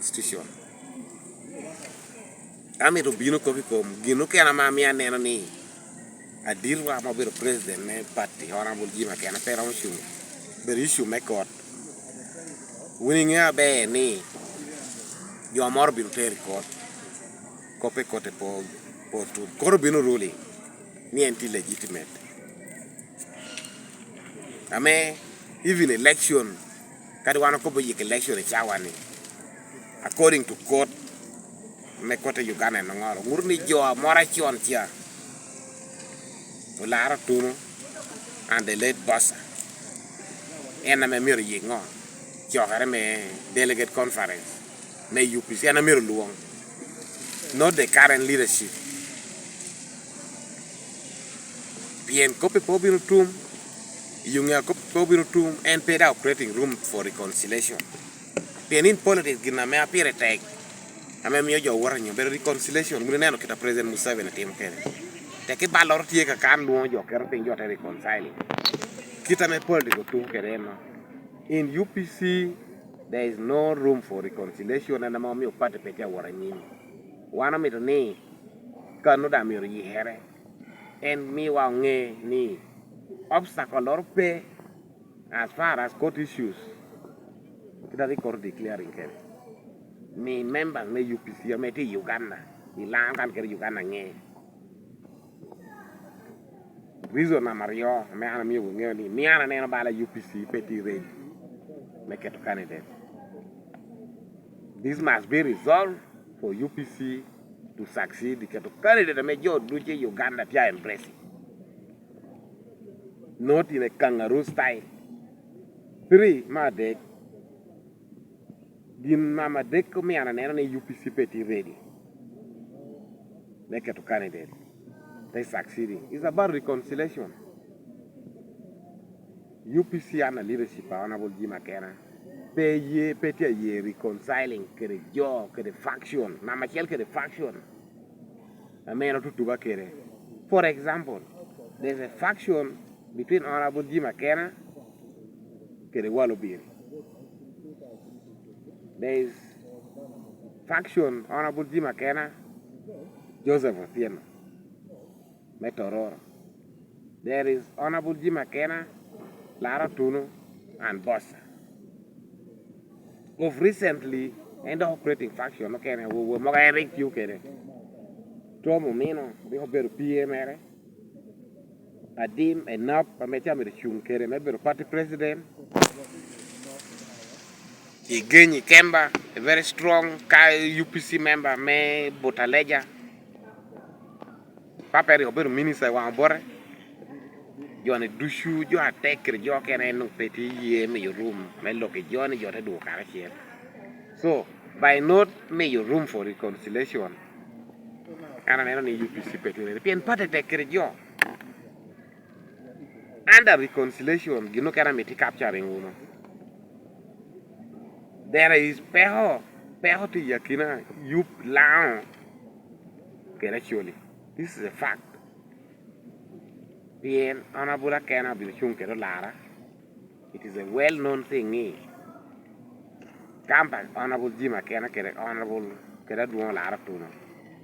institution. Ami to bino ko kom gino kana ma mi aneno ni adirwa mo biro president ne party honorable Jima kana pero mo ber issue me court winning be ni yo mor biro ter court kope kote po tu koro bino ruling ni anti legitimate ame even election kadi wana ko boyik election e chawani according to court me kote Uganda no ngoro ngurni jo mora chion chia Lira Tuno and the late Bazzar ena me miro yingo chokare me delegate conference me UPC ena miro luong not the current leadership bien kope pobino tum yunga kope pobino tum and paid out creating room for reconciliation bien in politics gina me apire tag ame miyo jo waranyo ber reconciliation mune neno kita President Museveni timo kene Teki balor tie ka kan luo jo kero pin jo te reconciling. Kita me political tu kereno. In UPC there is no room for reconciliation and among me upate pecha waranyin. Wana mi to ni kanu da mi ri here. And mi wa nge ni obstacle or pay as far as court issues. Kita record declaring kere. Mi members me UPC ameti Uganda. Ilang kan kere Uganda nge. Reason na Mario, me ana mi wunge ni mi ana neno bala UPC peti ready. Make it candidate. This must be resolved for UPC to succeed. The candidate me jo duje Uganda pia embrace. Not in a kangaroo style. 3 ma dek. Din mama dek me ana neno ni UPC peti ready. Make it candidate. They succeeding. It's about reconciliation. UPC and the leadership, Honorable Jima Akena, pay ye reconciling kere jo kere faction. Na machel kere faction. A man to tuba kere. For example, there's a faction between Honorable Jima Akena kere Walobiri. There's faction Honorable Jima Akena Joseph Otieno. Metororo. There is Honorable Jima Akena, Lira Tuno, and Bazzar. Of recently, end of operating faction, okay, we were more direct you can. Tomo Mino, we have a PM, Adim, and Nap, a mecha with a Chunkere, maybe a party president. Igeni Kemba, a very strong UPC member, me Botaleja. Papa ri oberu minister wa bore jone dushu jo attack jo kene no peti ye me room me loke jone jo te do kara chiel so by not make your room for reconciliation ana neno ni UPC peti ne pien pate tekre jo under reconciliation gino kana meti capturing uno there is peho to yakina yup lao kera choli. This is a fact. Bien, Honorable Akena Bilchunke Lara. It is a well-known thing. Campus, Honorable Jima Akena, Honorable Keradun Lara Tuno.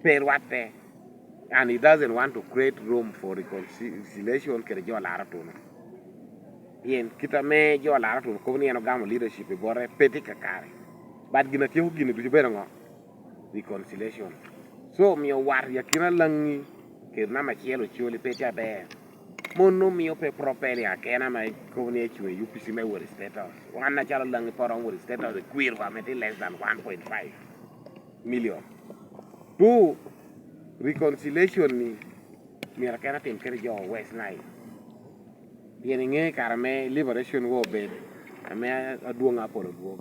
Pay what pay. And he doesn't want to create room for reconciliation, Kerejo Lara Tuno. Bien, kita me jo Lara Tuno, Kovni and Ogamo leadership, Bore, Petty Kakari. But Ginatu Gini, Bujuberango. Reconciliation. So mi war yakina langi ke na ma chielo chioli pecha be mono mi ope propeli Akena ma kovni chwe UPC me wori status wana chala langi porong wori status the queer wa meti less than 1.5 million. 2 reconciliation mi Akena tim kere jo West Nile bien nge karame liberation wo bed ame aduonga polo duo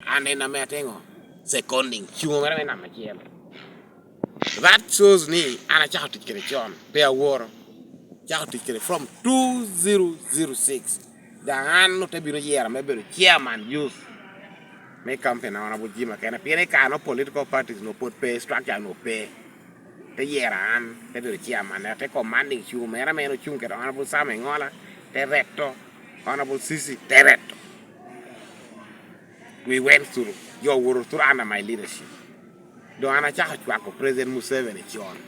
ane na me atengo seconding chuo mere na ma chielo. That shows me ana chao tikere John Bear War chao tikere from 2006 dan no te biro yera me biro chairman youth me campaign na Honorable Jima Akena pene ka no political parties no put pay structure no pay te yera an te biro chairman te commanding chu mera me no chung ke Honorable Sam Ngola te rector Honorable Sisi te rector We went through your work through under my leadership. Do ana chaha chwako President Museveni chon.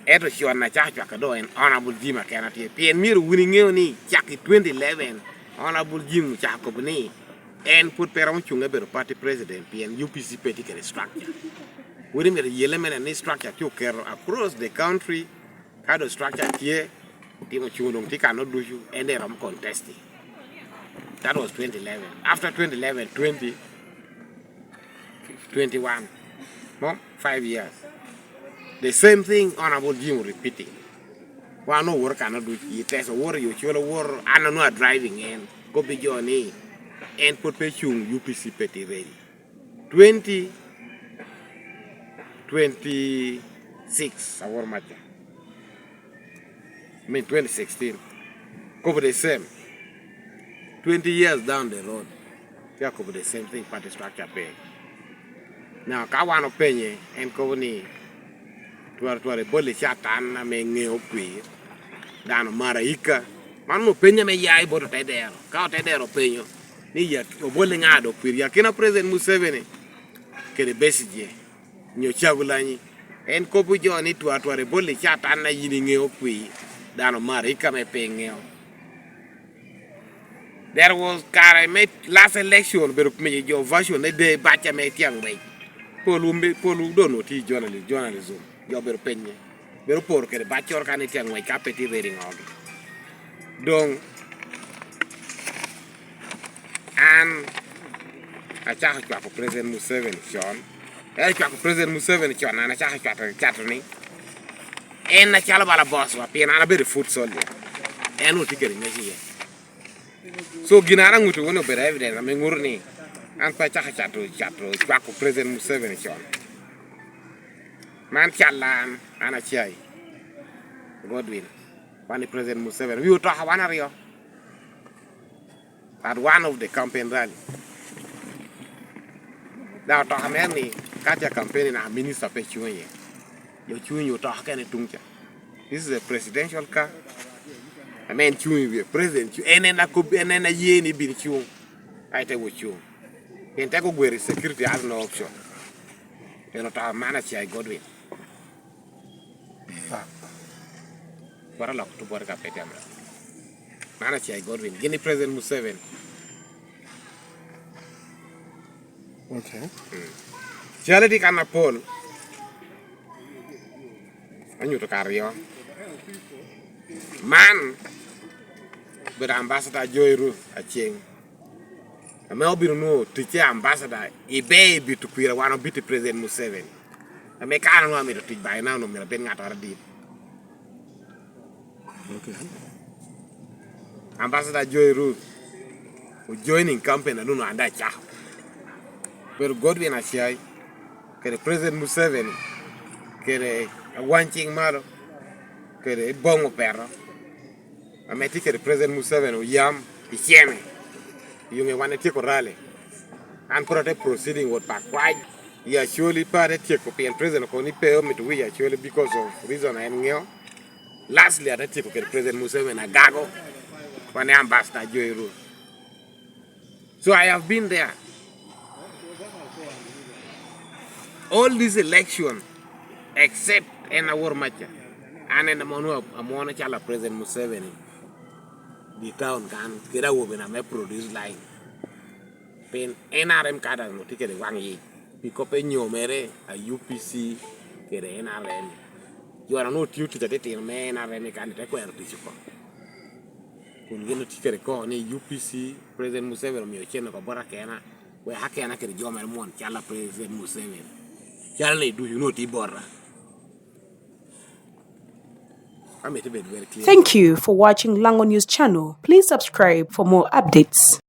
Eto chon na chaha chwako do en honorable Jim Akena tie. Pien miru winning ni chaki 2011 honorable Jim chako bni and put perong chunga bero party president pien UPC petty structure. We didn't element and structure to care across the country. How the structure here, Timo Chunung cannot do you and then I'm contesting. That was 2011. After 2011, 2021, no, 5 years. The same thing Honorable Jim repeating. One no work cannot do it. There's a war, you should war, and no driving in, go be your knee, and put Pechung UPC petty ready. 2026, our matter. I mean 2016. Cover the same. 20 years down the road, they cover the same thing, party structure pay. Now, Kawan Penye and Kovani to a bully chatan, I mean, no queer, down Maraika. Manu Penya may I bought a there, count a there opinion. Nia, or bullying out of queer, Akena President Museveni, get a basic New Chavulani, and Kopu John it to a bully chatan, yinning a queer, down Marika may paying out. There was I made last election, but me your version the day batch made young way. Polu don't know journalism, your opinion. Very poor, get a batch or can it young way, capity reading all. Don't and a charge for President Museveni, John. I for President Museveni, John, and a charge chattering. And a chalabala boss, a piano, a very foot soldier. And no ticket in here. So ginara ngutu wono bere evidence ame ngurni an pa chatu kwako President Museveni chon man chalan ana chai Godwin one President Museveni we to hawana rio at one of the campaign rally now to hameni katia campaign na minister pe chuye yo chuyo to hakene tungcha. This is a presidential car. I mean, chewing president, and then I could be and then a year in be chewing. I tell what you. In Tago where security has no option. You're not our manager, Godwin. What a lot to work up at camera. Manager, Godwin, Guinea President Museveni. Okay. Charity can upon. I knew to carry on. Man, but Ambassador Joy Ruth a ching. A Melbourne no teacher ambassador, a baby to queer one of beauty President Museveni. I make I don't want me to teach by now, no me being at our deep. Okay. Ambassador Joy Ruth was joining campaign and no and that chow. But Godwin Acai, get President Museveni, get a wanting mother. Que bongo perro. A me tike President Museveni yam icheme. You want to take a rally. And protect proceeding with back wide. You actually part take up and President Koni pay me to we actually because of reason I know. Lastly, I take up President Museveni a gago when the ambassador Joy Ruth. So I have been there. All these elections except in our match. And in the morning, I'm going to tell President Museveni, the town can get a woman and produce line. Pen NRM card and no ticket 1 year. Pick up a new mere, a UPC, get a NRM. You are not due to the detail, man, NRM can require this. When you ticket a call, UPC, President Museveni, your chain of Akena, where Akena can join my one, Chala President Museveni. Charlie, do you know Tibora? Thank you for watching Lango News channel. Please subscribe for more updates.